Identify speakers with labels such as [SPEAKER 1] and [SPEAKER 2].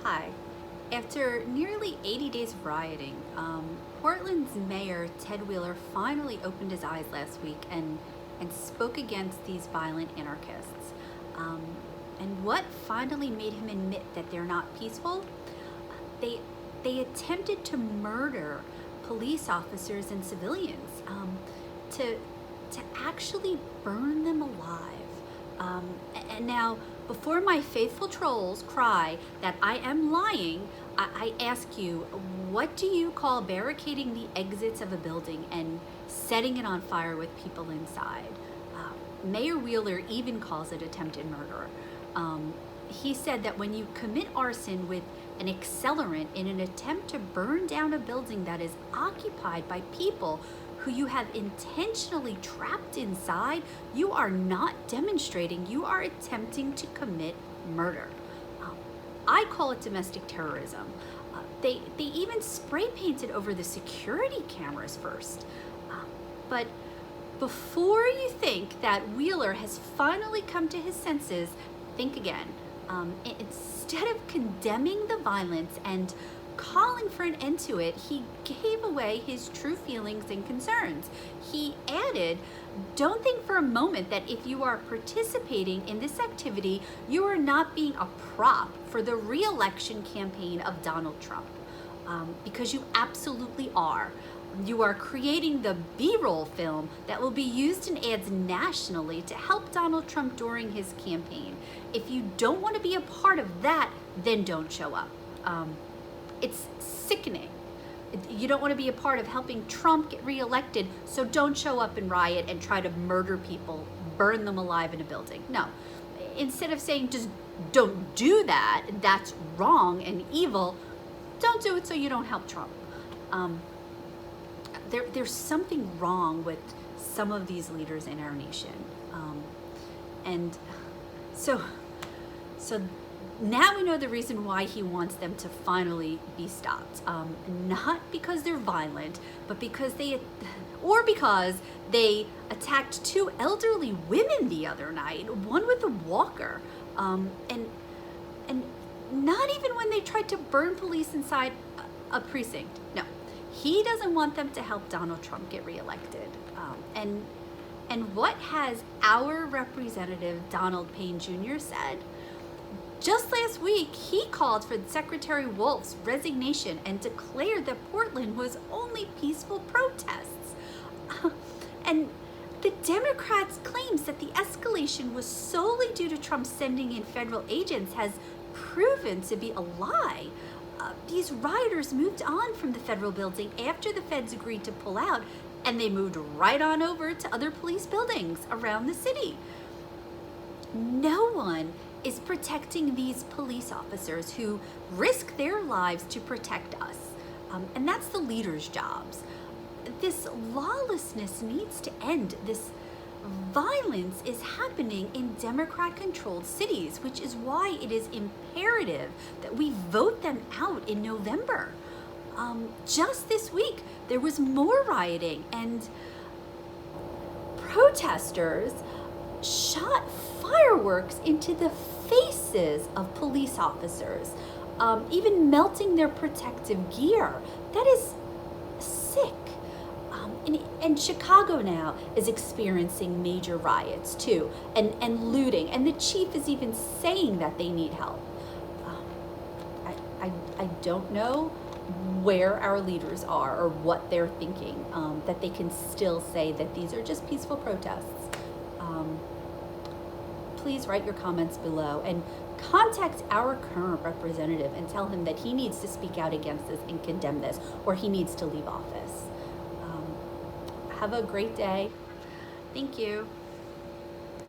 [SPEAKER 1] Hi. After nearly 80 days of rioting, Portland's mayor, Ted Wheeler, finally opened his eyes last week and spoke against these violent anarchists. Um, and what finally made him admit that they're not peaceful? They, they attempted to murder police officers and civilians, to, to actually burn them alive. And now, before my faithful trolls cry that I am lying, I ask you, what do you call barricading the exits of a building and setting it on fire with people inside? Mayor Wheeler even calls it attempted murder. He said that when you commit arson with an accelerant in an attempt to burn down a building that is occupied by people who you have intentionally trapped inside, you are not demonstrating, you are attempting to commit murder. I call it domestic terrorism. They even spray painted over the security cameras first. But before you think that Wheeler has finally come to his senses, think again. Instead of condemning the violence and calling for an end to it, he gave away his true feelings and concerns. He added, don't think for a moment that if you are participating in this activity, you are not being a prop for the reelection campaign of Donald Trump, because you absolutely are. You are creating the B-roll film that will be used in ads nationally to help Donald Trump during his campaign. If you don't want to be a part of that, then don't show up. It's sickening. You don't want to be a part of helping Trump get reelected, so don't show up and riot and try to murder people, burn them alive in a building. No. Instead of saying just don't do that, that's wrong and evil, don't do it so you don't help Trump. There's something wrong with some of these leaders in our nation. And so now we know the reason why he wants them to finally be stopped. Not because they're violent, but because they attacked two elderly women the other night, one with a walker. And not even when they tried to burn police inside a precinct. No. He doesn't want them to help Donald Trump get reelected. And what has our representative Donald Payne Jr. said? Just last week, he called for Secretary Wolf's resignation and declared that Portland was only peaceful protests. And the Democrats' claims that the escalation was solely due to Trump sending in federal agents has proven to be a lie. These rioters moved on from the federal building after the feds agreed to pull out, and they moved right on over to other police buildings around the city. No one is protecting these police officers who risk their lives to protect us. And that's the leaders' jobs. This lawlessness needs to end. This violence is happening in Democrat-controlled cities, which is why it is imperative that we vote them out in November. Just this week, there was more rioting, and protesters shot fireworks into the faces of police officers, even melting their protective gear. That is sick. And Chicago now is experiencing major riots too, and looting, and the chief is even saying that they need help. I don't know where our leaders are or what they're thinking, that they can still say that these are just peaceful protests. Please write your comments below and contact our current representative and tell him that he needs to speak out against this and condemn this, or he needs to leave office. Have a great day. Thank you.